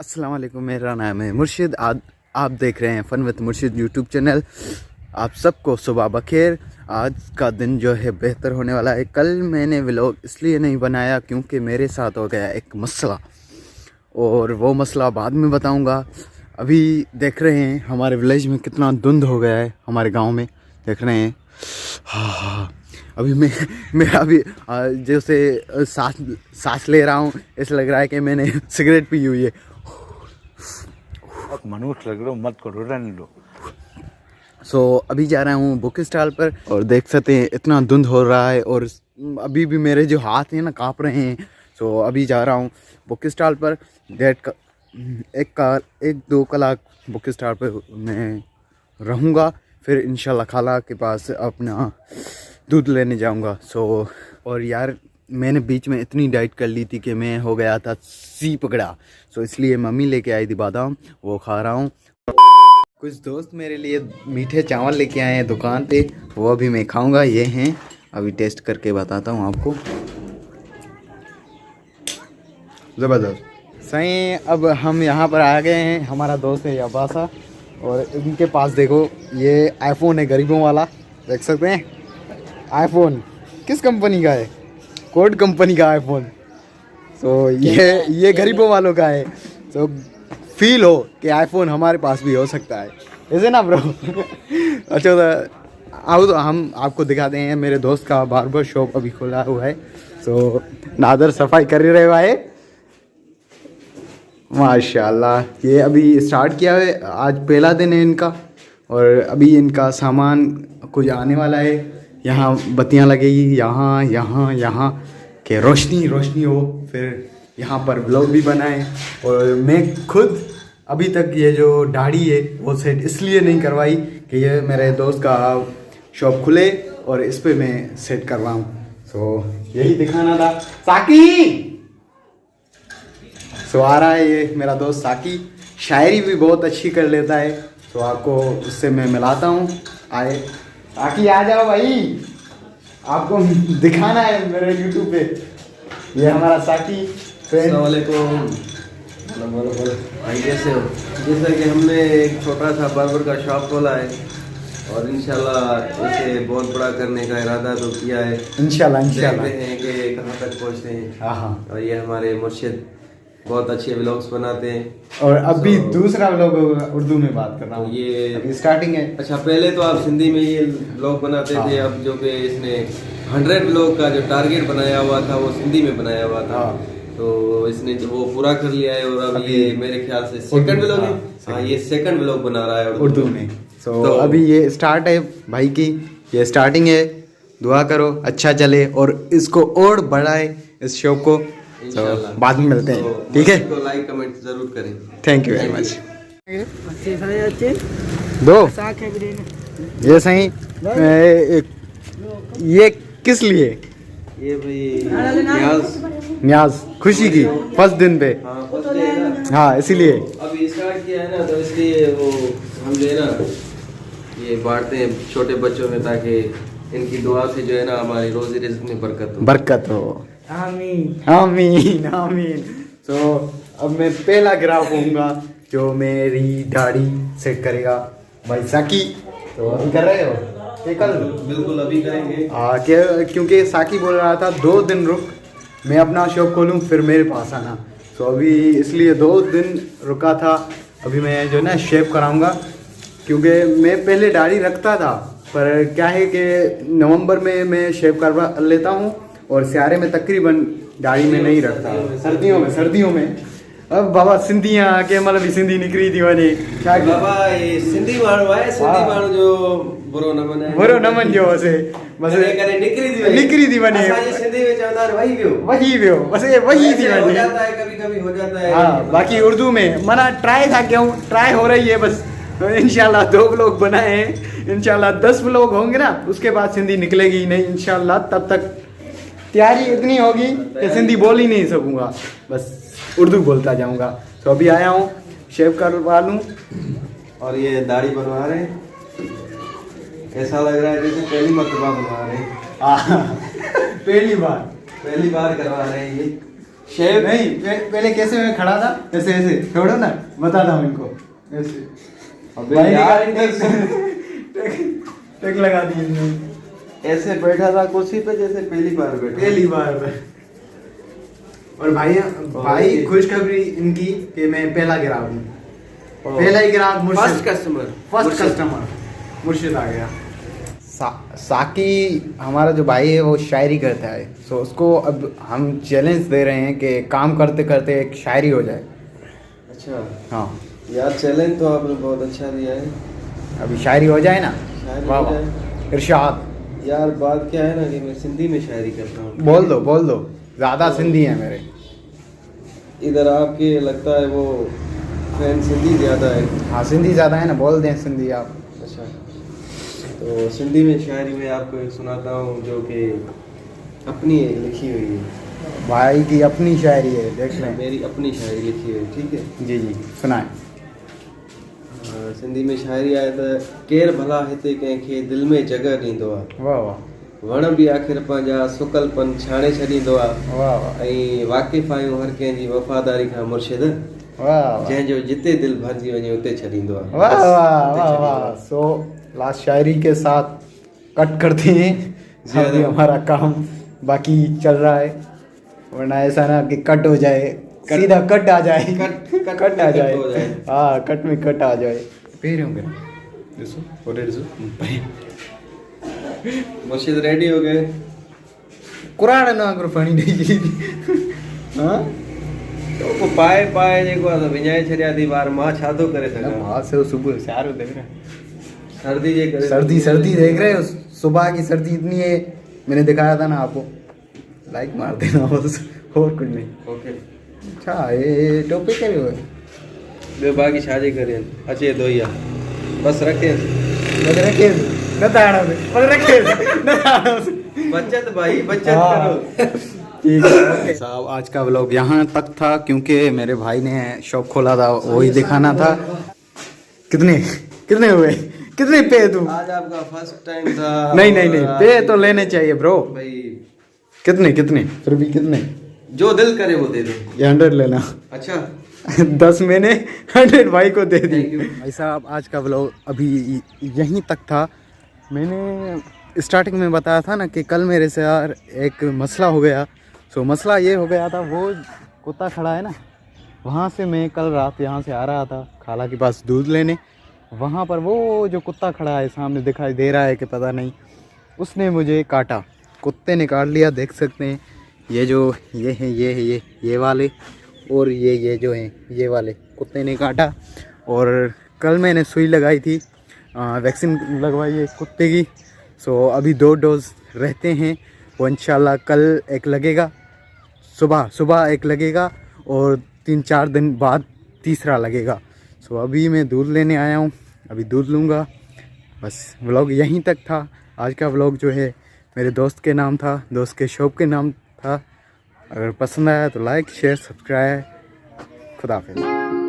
अस्सलाम वालेकुम, मेरा नाम है मुर्शिद। आप देख रहे हैं फ़न विद मुर्शिद यूट्यूब चैनल। आप सबको सुबह बखैर। आज का दिन जो है बेहतर होने वाला है। कल मैंने व्लॉग इसलिए नहीं बनाया क्योंकि मेरे साथ हो गया एक मसला, और वो मसला बाद में बताऊंगा। अभी देख रहे हैं हमारे विलेज में कितना धुंध हो गया है। हमारे गांव में देख रहे हैं। हाँ, अभी मैं अभी जैसे सांस ले रहा हूँ, ऐसा लग रहा है कि मैंने सिगरेट पी हुई है। मनुष्य लग रहा मत करो, रहने दो। अभी जा रहा हूँ बुक स्टॉल पर, और देख सकते हैं इतना धुंध हो रहा है और अभी भी मेरे जो हाथ हैं ना काँप रहे हैं। अभी जा रहा हूँ बुक स्टॉल पर। एक दो कलाक बुक स्टॉल पर मैं रहूँगा, फिर इंशाल्लाह खाला के पास अपना दूध लेने जाऊँगा। और यार, मैंने बीच में इतनी डाइट कर ली थी कि मैं हो गया था सी पकड़ा। इसलिए मम्मी लेके आई थी बादाम, वो खा रहा हूँ। कुछ दोस्त मेरे लिए मीठे चावल लेके आए हैं दुकान पे, वो अभी मैं खाऊंगा। ये हैं, अभी टेस्ट करके बताता हूँ आपको। ज़बरदस्त सही। अब हम यहाँ पर आ गए हैं। हमारा दोस्त है अब्बासा, और इनके पास देखो ये आईफोन है गरीबों वाला, देख सकते हैं। आईफोन किस कंपनी का है? कोड कंपनी का आईफोन। ये गरीबों वालों का है। फील हो कि आईफोन हमारे पास भी हो सकता है, ऐसे ना ब्रो। अच्छा, तो आओ तो हम आपको दिखाते हैं। मेरे दोस्त का बार्बर शॉप अभी खुला हुआ है। नादर सफाई कर रहे भाई, माशाल्लाह। ये अभी स्टार्ट किया है, आज पहला दिन है इनका, और अभी इनका सामान कुछ आने वाला है। यहाँ बत्तियाँ लगेगी, यहाँ कि रोशनी हो। फिर यहाँ पर ब्लॉग भी बनाए। और मैं खुद अभी तक ये जो दाढ़ी है वो सेट इसलिए नहीं करवाई कि ये मेरे दोस्त का शॉप खुले और इस पे मैं सेट करवाऊँ। यही दिखाना था। साकी आ रहा है ये मेरा दोस्त साकी। शायरी भी बहुत अच्छी कर लेता है, आपको उससे मैं मिलाता हूँ। आए साकी, आ जाओ भाई, आपको दिखाना है मेरे यूट्यूब पे। ये हमारा साकी। अस्सलाम वालेकुम। बोलो भाई, कैसे हो? जैसा कि हमने एक छोटा सा बार्बर का शॉप खोला है, और इंशाल्लाह इसे बहुत बड़ा करने का इरादा तो किया है। इंशाल्लाह देखते हैं कि कहाँ तक पहुँचते हैं। हाँ। और ये हमारे मुर्शिद बहुत अच्छे व्लॉग्स बनाते हैं। और अभी दूसरा व्लॉग उर्दू में बात कर रहा हूँ, ये अभी स्टार्टिंग है। अच्छा, पहले तो आप सिंधी में ये व्लॉग बनाते थे। अब जो कि इसने 100 व्लॉग का जो टारगेट बनाया हुआ था वो सिंधी में बनाया हुआ था। तो इसने वो पूरा कर लिया है, और अब ये मेरे ख्याल से सेकंड व्लॉग है। हाँ, ये सेकंड व्लॉग बना रहा है उर्दू में। तो अभी ये स्टार्ट है भाई की, ये स्टार्टिंग है। दुआ करो अच्छा चले और इसको और बढ़ाए इस शो को। बाद में मिलते हैं, ठीक है? तो लाइक कमेंट जरूर करें। Thank you very much. दो ये सही। ये किस लिए? ये भाई न्याज खुशी की फर्स्ट दिन पे। हाँ, फर्स्ट डे है ना। हाँ, इसीलिए अभी स्टार्ट किया है ना, तो इसलिए वो हम जो है ना ये बांटते हैं छोटे बच्चों में, ताकि इनकी दुआ से जो है ना हमारी रोजी रिज़्क़ में बरकत हो। आमीन आमीन आमीन। अब मैं पहला ग्राहक होऊंगा जो मेरी दाढ़ी सेट करेगा, भाई साकी। अभी कर रहे हो कि कल? बिल्कुल अभी करेंगे। क्योंकि साकी बोल रहा था 2 दिन रुक, मैं अपना शॉप खोलूँ फिर मेरे पास आना। अभी इसलिए 2 दिन रुका था। अभी मैं जो ना शेव कराऊंगा, क्योंकि मैं पहले दाढ़ी रखता था, पर क्या है कि नवंबर में मैं शेव करवा लेता हूँ, और स्यारे में तकरीबन दाढ़ी में नहीं रखता। सर्दियों में अब बाबा सिंधियाँ आके मतलब सिंधी निकरी थी वने क्या बाबा, ये सिंधी माण्हू आहे। सिंधी माण्हू जो बुरो न मने, बुरो न मञिजो। बस करे निकरी थी वने। असांजी सिंधी में चवंदा आहिनि वही वियो, बस ये वही थी वने। हो जाता है, कभी हो जाता है। हाँ, बाकी उर्दू में मना ट्राई था, क्यों ट्राई हो रही है बस। तो इंशाल्लाह 2 व्लॉग बनाए हैं, इंशाल्लाह 10 व्लॉग होंगे ना, उसके बाद सिंधी निकलेगी ही नहीं इंशाल्लाह। तब तक तैयारी इतनी होगी कि सिंधी बोल ही नहीं सकूँगा, बस उर्दू बोलता जाऊँगा। अभी आया हूँ, शेव करवा लूँ। और ये दाढ़ी बनवा रहे हैं, ऐसा लग रहा है जैसे पहली मरतबा बनवा रहे हैं। पहली बार करवा रहे हैं ये शेफ नहीं पहले कैसे मैं खड़ा था, ऐसे ऐसे छोड़ो ना, बताता हूँ इनको ऐसे। अबे भाई यार, टेक लगा दी इन्होंने। ऐसे बैठा था कुर्सी पे जैसे पहली बार बैठा। पहली बार में। और भाई खुशखबरी इनकी कि मैं पहला ग्राहक हूँ, पहला ही ग्राहक मुर्शिद, फर्स्ट कस्टमर मुर्शिद आ गया। साकी हमारा जो भाई है वो शायरी करता है, सो उसको अब हम चैलेंज दे रहे हैं कि काम करते करते एक शायरी हो जाए। अच्छा हाँ यार, चैलेंज तो आपने बहुत अच्छा दिया है। अभी शायरी हो जाए ना। शायरी वाह हो वाह, जाए। इरशाद। यार बात क्या है ना कि मैं सिंधी में शायरी करता हूँ। बोल दो ज़्यादा सिंधी है मेरे। इधर आपके लगता है वो फैन सिंधी ज़्यादा है। हाँ सिंधी ज़्यादा है ना, बोल दें सिंधी आप। अच्छा, तो सिंधी में शायरी में आपको एक सुनाता हूँ जो कि अपनी लिखी हुई है। भाई की अपनी शायरी है, देख लें। मेरी अपनी शायरी लिखी हुई है, ठीक है। जी सुनाएं। सिंधी में शायरी आहे त केरु भला हिते कंहिंखे दिलि में जॻह ॾींदो आहे, वाह वाह वण बि आख़िर पंहिंजा सुकलपन छाणे छॾींदो आहे, वाह वाह ऐं वाक़िफ़ आहियूं हर कंहिंजी वफ़ादारी खां मुर्शिद, वाह जंहिंजो जिते दिलि भरिजी वञे उते छॾींदो आहे। वाह बस, वाह उते वाह छॾींदो वाह। आहे। सो लास्ट शायरी के साथ कट करते हैं, अभी हमारा काम बाकी चल रहा है, वरना ऐसा ना कि कट हो जाए, सीधा कट आ जाए, कट आ जाए। हाँ कट में कट आ जाए। पेर होंगे मुर्शिद रेडी हो गए। कुरान ना अगर पानी नहीं हाँ तो को पाए जेको आहे त विञाए छॾिया थी ॿार, मां छा थो करे सघां। वहाँ से वो सुबह सारो देख रहे हैं, सर्दी जे करे सर्दी देख रहे हो, सुबह की सर्दी इतनी है, मैंने दिखाया था ना आपको, लाइक मार देना बस, और कुछ नहीं। ओके, अच्छा ये टॉपिक करे हुए ॿियो बाक़ी छा जे करे अचे थो ई आहे, बस रखे बचत भाई, बचत करो। ठीक है साहब, आज का व्लॉग यहाँ तक था, क्योंकि मेरे भाई ने शॉप खोला था, वही दिखाना था। कितने हुए, कितने पे तू? आज आपका फर्स्ट टाइम था। नहीं पे तो लेने चाहिए ब्रो भाई। कितने फिर भी कितने? जो दिल करे वो दे दो। ये 100 लेना। अच्छा 10 मैंने 100 भाई को दे दी। Thank you। भाई साहब आज का व्लॉग अभी यहीं तक था। मैंने स्टार्टिंग में बताया था ना कि कल मेरे से यार एक मसला हो गया। सो मसला ये हो गया था, वो कुत्ता खड़ा है ना, वहाँ से मैं कल रात यहाँ से आ रहा था खाला के पास दूध लेने। वहाँ पर वो जो कुत्ता खड़ा है सामने दिखाई दे रहा है कि पता नहीं, उसने मुझे काटा, कुत्ते ने काट लिया। देख सकते हैं ये जो ये है ये वाले, और ये जो हैं ये वाले कुत्ते ने काटा। और कल मैंने सुई लगाई थी, वैक्सीन लगवाई है कुत्ते की। सो अभी 2 डोज रहते हैं, वो इंशाल्लाह कल एक लगेगा, सुबह एक लगेगा, और 3-4 दिन बाद तीसरा लगेगा। सो अभी मैं दूध लेने आया हूँ, अभी दूध लूँगा। बस व्लॉग यहीं तक था। आज का व्लॉग जो है मेरे दोस्त के नाम था, दोस्त के शॉप के नाम था। अगर पसंद आया तो लाइक शेयर सब्सक्राइब। खुदा हाफिज़।